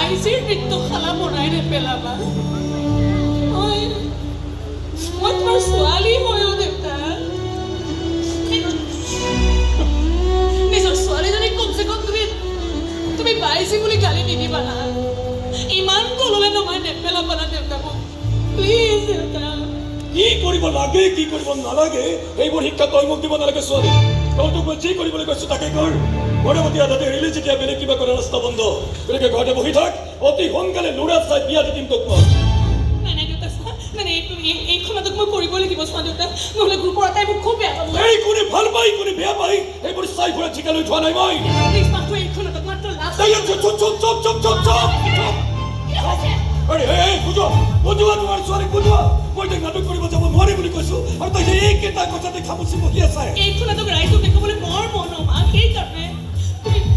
বাইজিৰ নৃত্যশালা বনাই নেপেলাবা মই তোমাৰ ছোৱালী হৈও দেউতা নিজৰ ছোৱালীজনীক কমচে কম তুমি বাইজি বুলি গালি নিদিবা না ইমান তললৈ নমাই নেপেলাবা না দেউতা মোক প্লিজ দেউতা কি কৰিব লাগে কি কৰিব নালাগে এইবোৰ শিক্ষা তই মোক দিব নালাগে ছোৱালী তই তোক মই যি কৰিবলৈ কৈছো তাকে কৰ ঘৰমতি আধাতে এৰিলে যেতিয়া বেলেগ কিবা কৰা ৰাস্তা বন্ধ গতিকে ঘৰতে বহি থাক অতি সোনকালে ল'ৰা চাই বিয়া দি দিম তোক মই নাই দেউতা নাই এইখনক মই কৰিব লাগিব চোৱা দেউতা নহ'লে গ্ৰুপৰ এটাই মোক খুব বেয়া পাব এই কোনে ভাল পাই কোনে বেয়া পাই এইবোৰ চাই ফুৰা ঠিকা লৈ থোৱা নাই মই প্লিজ মাত্ৰ এইখনক মাত্ৰ লাষ্ট আৰে এই বুঝো তোমাৰ ছোৱালী বুঝোৱা মই তাক নাটক কৰিব যাব নোৱাৰি বুলি কৈছো আৰু তই যে এইকেইটা কথাতে খামুচি বহি আছা এইখনক ৰাইজক দেখাবলৈ বৰ মন মা সেইকাৰণে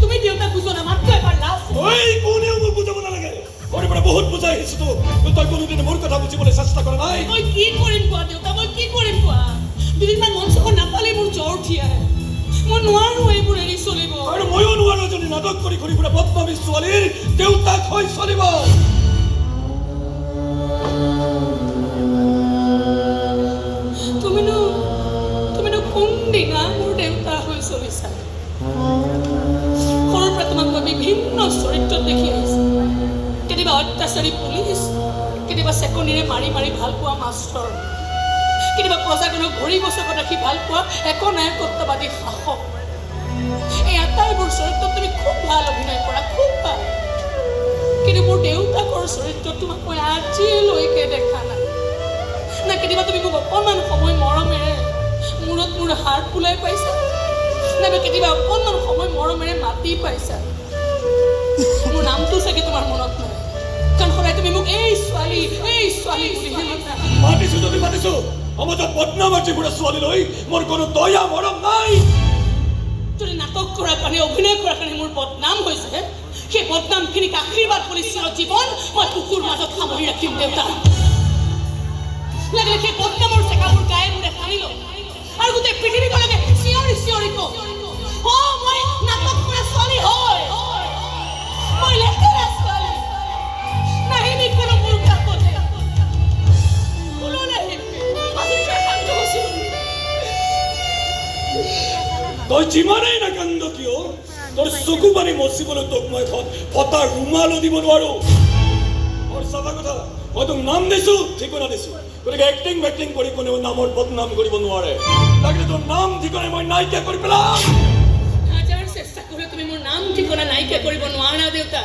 তুমি দেউতা বুজো না মাত্ৰ এবাৰ লাষ্ট ঐ কোনেও মোক বুজাব নালাগে ঘৰৰ পৰা বহুত বুজাই আহিছো তই কোনোদিনে মোৰ কথা বুজিবলৈ চেষ্টা কৰা নাই মই কি কৰিম কোৱা দেউতা মই কি কৰিম কোৱা দুদিনমান মঞ্চখন নাপালে মোৰ জ্বৰ উঠি আহে মই নোৱাৰো এইবোৰ এৰি চলিব আৰু ময়ো নোৱাৰো যদি নাটক কৰি ঘূৰি ফুৰা বদনামী ছোৱালীৰ দেউতাক হৈ চলিব তুমিনো কোনদিনা মোৰ দেউতা হৈ চলিছা সৰুৰ পৰা তোমাক মই বিভিন্ন চৰিত্ৰত দেখি আহিছো কেতিয়াবা অত্যাচাৰী পুলিচ কেতিয়াবা চেকনিৰে মাৰি মাৰি ভাল পোৱা মাষ্টৰ কেতিয়াবা প্ৰজাজনক ভৰি গছকত ৰাখি ভাল পোৱা একনায়কত্ববাদী শাসক এই আটাইবোৰ চৰিত্ৰত তুমি খুব ভাল অভিনয় কৰা খুব ভাল কিন্তু মোৰ দেউতাকৰ চৰিত্ৰত তোমাক মই আজিলৈকে দেখা নাই না কেতিয়াবা তুমি মোক অকণমান সময় মৰমেৰে মূৰত মোৰ হাত ফুলাই পাইছা নাইবা কেতিয়াবা অকণমান সময় মৰমেৰে মাতি পাইছা মোৰ নামটো চাগে তোমাৰ মনত নাই কাৰণ সদায় তুমি মোক এই ছোৱালী বুলিহে মাতা মাতিছো যদি মাতিছো সমাজত বদনামৰ যিবোৰে ছোৱালী লৈ মোৰ কোনো দয়া মৰম নাই যদি নাটক কৰাৰ কাৰণে অভিনয় কৰাৰ কাৰণে মোৰ বদনাম হৈছে সেই বদনামখিনিক আশীৰ্বাদ কৰি চিৰজীৱন মই কুকুৰ মাজত সামৰি ৰাখিম দেউতা লাগিলে সেই বদনামৰ চেকাবোৰ গায়ে মূৰে সাৰি লওঁ আৰু গোটেই পৃথিৱীখনকে চিঞৰি কওঁ মই নাটক কৰা ছোৱালী হয় মই লেতেৰা ছোৱালী নাহিবি কোনো মোৰ কাষতে কোনো নাহিবি তই যিমানেই নাকান্দ কিয় তোৰ চকু পানী মচিবলৈ তোক মই ফটা ৰুমালো দিব নোৱাৰো মোৰ চাবা কথা মই তোক নাম দিছো ঠিকনা দিছো গতিকে এক্টিং কৰি কোনেও নামৰ বদনাম কৰিব নোৱাৰে লাগিলে তোৰ নাম ঠিকনা মই নাইকিয়া কৰি পেলাম হাজাৰ চেষ্টা কৰি তুমি মোৰ নাম ঠিকনা নাইকিয়া কৰিব নোৱাৰা দেউতা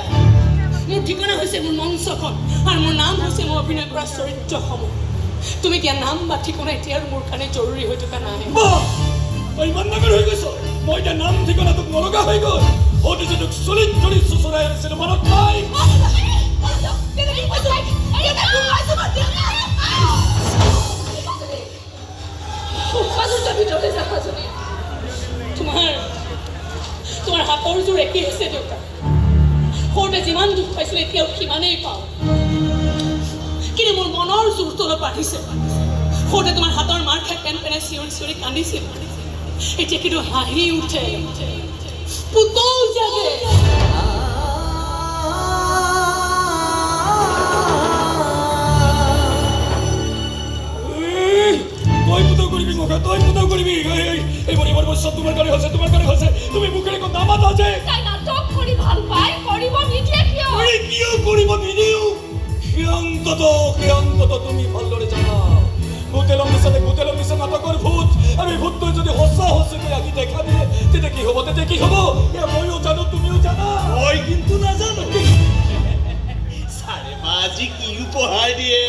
মোৰ ঠিকনা হৈছে মোৰ মঞ্চখন আৰু মোৰ নাম হৈছে মই অভিনয় কৰা চৰিত্ৰসমূহ তুমি দিয়া নাম বা ঠিকনা এতিয়া আৰু মোৰ কাৰণে জৰুৰী হৈ থকা নাই তই ইমান ডাঙৰ হৈ গৈছ মই এতিয়া নাম ঠিকনা তোক নলগা হৈ গ'ল সৌতে যে তোক চলিত ধৰি চুচৰাই আনিছিলো মনত নাই তোমাৰ হাতৰ জোৰ একেই হৈছে দেউতা সৰুতে যিমান দুখ পাইছিলে এতিয়াও সিমানেই পাওঁ কিন্তু মোৰ মনৰ জোৰ তলত বাঢ়িছে সৰুতে তোমাৰ হাতৰ মাৰ খাই পেন চিঞৰি কান্দিছিল এতিয়া কিন্তু হাঁহি উঠে পুতৌ জাগে তই পুতৌ কৰিবি এইবোৰ বস্তু তোমাৰ কাৰণে হৈছে তুমি মুখেৰে একো নামাতা যে তাই নাটক কৰি ভাল পাই কৰিব নিদিয়ে কিয় কৰিব নিদিও অন্তত তুমি ভালদৰে জানা ভূতেলম নিচা নাটকৰ ভূত আমি ভূতটো যদি সঁচাকৈ আহি দেখা দিয়ে তেতিয়া কি হ'ব ময়ো জানো তুমিও জানা মই কিন্তু নাজানো ছাৰে আজি কি উপহাৰ দিয়ে